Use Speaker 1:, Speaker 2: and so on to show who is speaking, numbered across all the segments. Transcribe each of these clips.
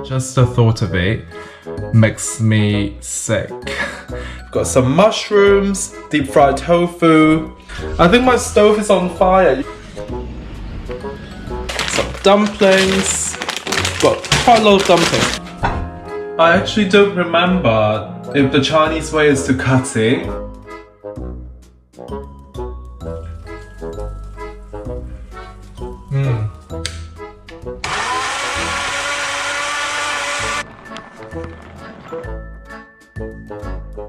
Speaker 1: Just the thought of it makes me sick. I've got some mushrooms, deep fried tofu. I think my stove is on fire. Some dumplings. Got quite a lot of dumplings. I actually don't remember if the Chinese way is to cut it.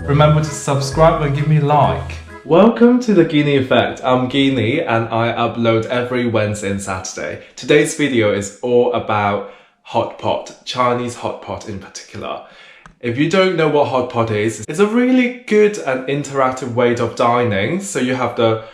Speaker 1: Remember to subscribe and give me a like. Welcome to the Ghini Effect. I'm Ghini and I upload every Wednesday and Saturday. Today's video is all about hot pot, Chinese hot pot in particular. If you don't know what hot pot is, it's a really good and interactive way of dining. So you have the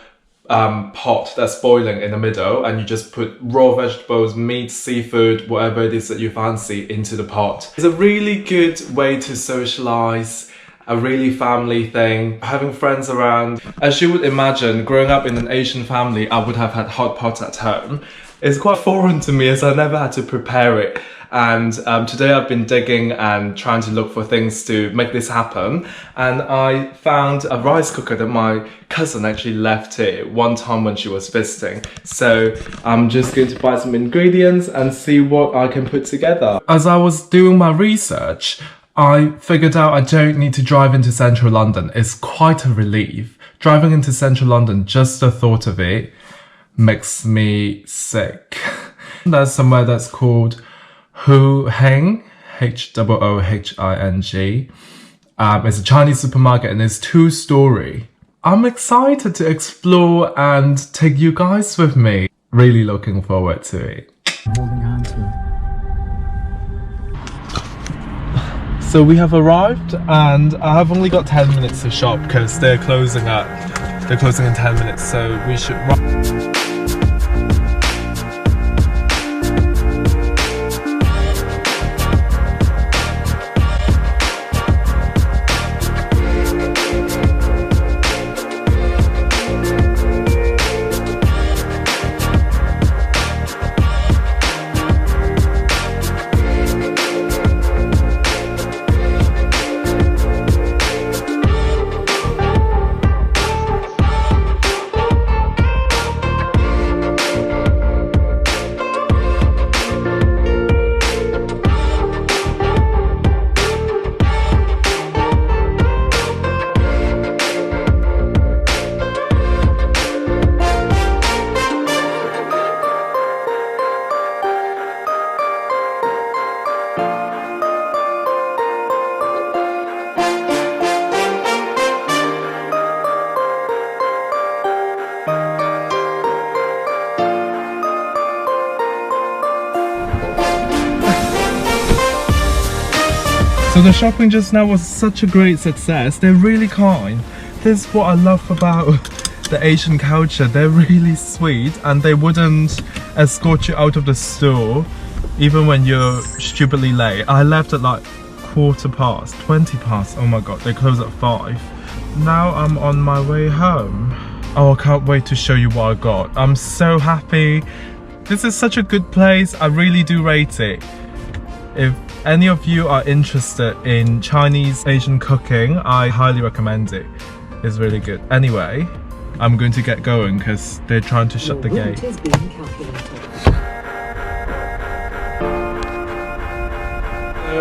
Speaker 1: pot that's boiling in the middle and you just put raw vegetables, meat, seafood, whatever it is that you fancy into the pot. It's a really good way to socialize, a really family thing, having friends around. As you would imagine, growing up in an Asian family, I would have had hot pot at home. It's quite foreign to me as I never had to prepare it. And today I've been digging and trying to look for things to make this happen. And I found a rice cooker that my cousin actually left here one time when she was visiting. So I'm just going to buy some ingredients and see what I can put together. As I was doing my research, I figured out I don't need to drive into central London. It's quite a relief. Driving into central London, just the thought of it makes me sick. There's somewhere that's called Hoohing, H-O-O-H-I-N-G. It's a Chinese supermarket and it's 2-story. I'm excited to explore and take you guys with me. Really looking forward to it.
Speaker 2: Holding on to.
Speaker 1: So we have arrived and I have only got 10 minutes to shop because they're closing in 10 minutes, so we should run. So the shopping just now was such a great success. They're really kind. This is what I love about the Asian culture. They're really sweet and they wouldn't escort you out of the store even when you're stupidly late. I left at like 20 past. Oh my god, they close at 5. Now I'm on my way home. Oh, I can't wait to show you what I got. I'm so happy. This is such a good place. I really do rate it. If any of you are interested in Chinese Asian cooking, I highly recommend it. It's really good. Anyway, I'm going to get going because they're trying to shut the gate. So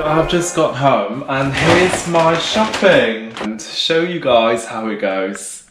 Speaker 1: I've just got home and here's my shopping and show you guys how it goes.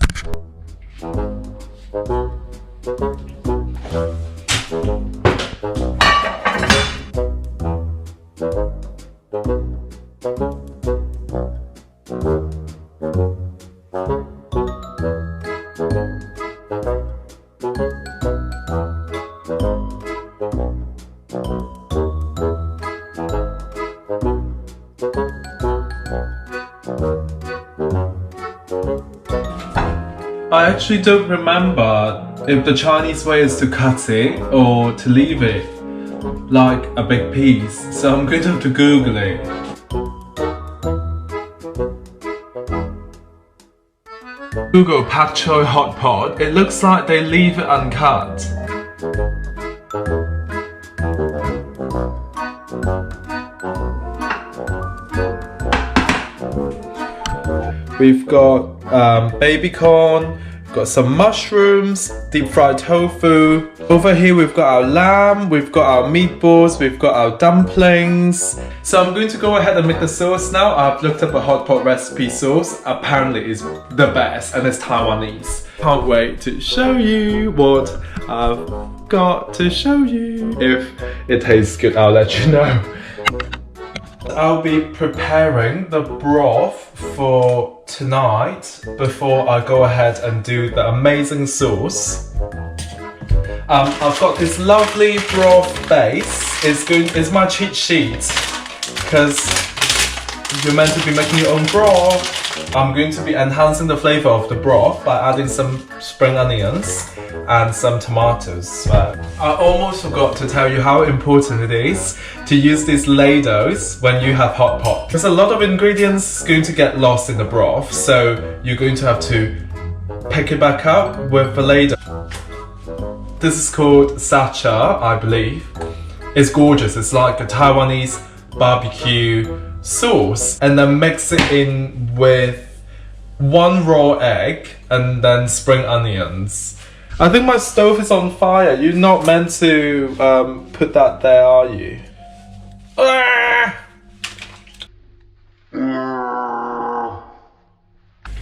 Speaker 1: I actually don't remember if the Chinese way is to cut it or to leave it like a big piece, so I'm going to have to Google it. Google pak choi hot pot. It looks like they leave it uncut. We've got baby corn, we've got some mushrooms, deep fried tofu. Over here we've got our lamb, we've got our meatballs, we've got our dumplings. So I'm going to go ahead and make the sauce now. I've looked up a hot pot recipe sauce. Apparently it's the best and it's Taiwanese. Can't wait to show you what I've got to show you. If it tastes good, I'll let you know. I'll be preparing the broth for tonight before I go ahead and do the amazing sauce. I've got this lovely broth base. It's my cheat sheet because you're meant to be making your own broth. I'm going to be enhancing the flavor of the broth by adding some spring onions and some tomatoes. I almost forgot to tell you how important it is to use these ladles when you have hot pot. Because a lot of ingredients going to get lost in the broth, so you're going to have to pick it back up with the ladle. This is called sacha, I believe. It's gorgeous. It's like a Taiwanese barbecue sauce, and then mix it in with 1 raw egg and then spring onions. I think my stove is on fire. You're not meant to put that there, are you?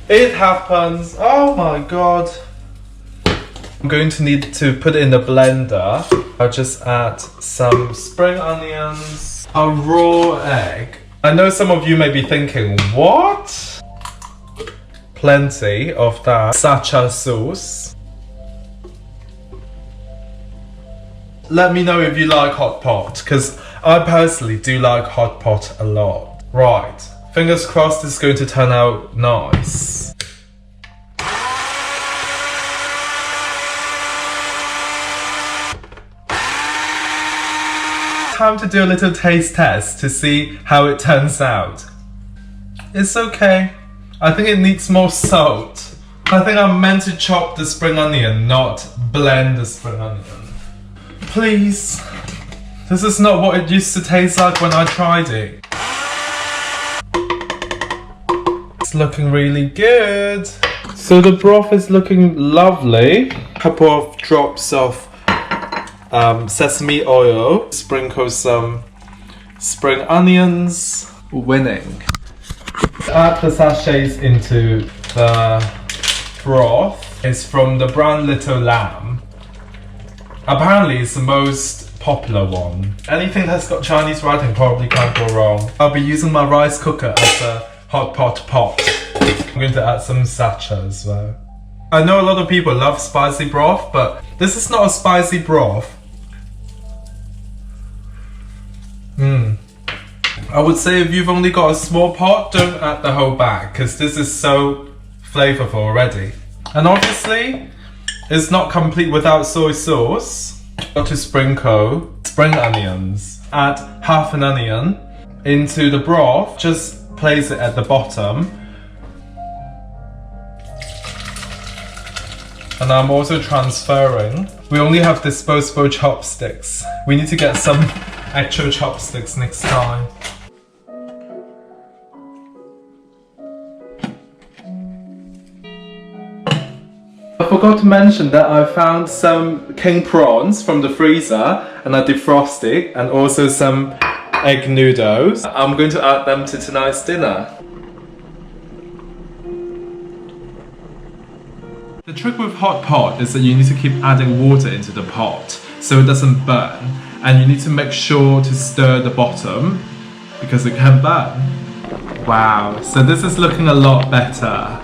Speaker 1: It happens. Oh my god. I'm going to need to put it in the blender. I'll just add some spring onions, a raw egg. I know some of you may be thinking, what? Plenty of that sacha sauce. Let me know if you like hot pot, because I personally do like hot pot a lot. Right, fingers crossed this is going to turn out nice. Time to do a little taste test to see how it turns out. It's okay. I think it needs more salt. I think I'm meant to chop the spring onion, not blend the spring onion. Please. This is not what it used to taste like when I tried it. It's looking really good. So the broth is looking lovely. A couple of drops of sesame oil, sprinkle some spring onions. Winning. Add the sachets into the broth. It's from the brand Little Lamb. Apparently it's the most popular one. Anything that's got Chinese writing probably can't go wrong. I'll be using my rice cooker as a hot pot. I'm going to add some sacha as well. I know a lot of people love spicy broth, but this is not a spicy broth. I would say if you've only got a small pot, don't add the whole bag, because this is so flavorful already. And obviously, it's not complete without soy sauce. Got to sprinkle spring onions. Add half an onion into the broth. Just place it at the bottom. And I'm also transferring. We only have disposable chopsticks. We need to get some actual chopsticks next time. I forgot to mention that I found some king prawns from the freezer and I defrosted, and also some egg noodles. I'm going to add them to tonight's dinner. The trick with hot pot is that you need to keep adding water into the pot so it doesn't burn, and you need to make sure to stir the bottom because it can burn. Wow, so this is looking a lot better.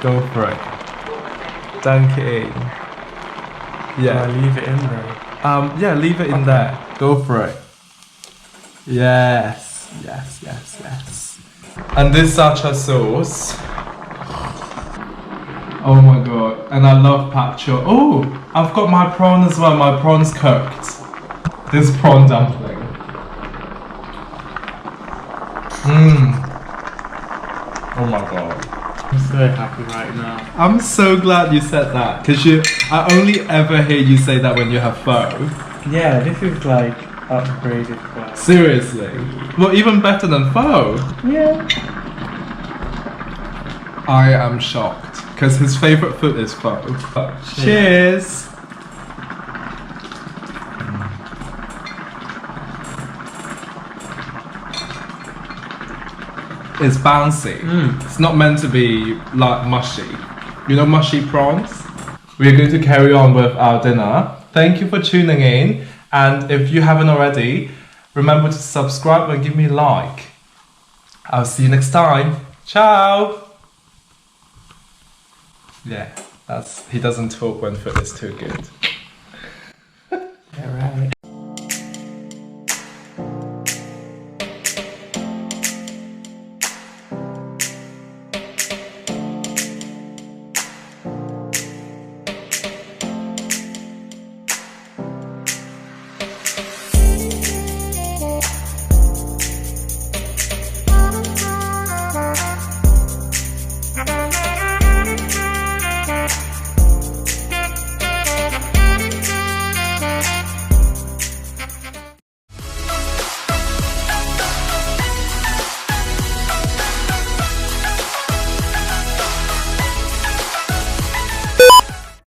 Speaker 1: Go for it. Dunk it in. Yeah, leave it in there. Yeah, leave it in there. Go for it. Yes, yes, yes, yes. And this sacha sauce. Oh my god. And I love pak choi. Oh, I've got my prawn as well. My prawn's cooked. This prawn dumpling. Oh my god.
Speaker 2: I'm so happy right now.
Speaker 1: I'm so glad you said that because I only ever hear you say that when you have pho.
Speaker 2: Yeah, this is like upgraded pho.
Speaker 1: Seriously? Well, even better than pho.
Speaker 2: Yeah.
Speaker 1: I am shocked because his favorite food is pho. Cheers. It's bouncy. It's not meant to be like mushy. You know mushy prawns? We're going to carry on with our dinner. Thank you for tuning in. And if you haven't already, remember to subscribe and give me a like. I'll see you next time. Ciao! Yeah, he doesn't talk when food is too good.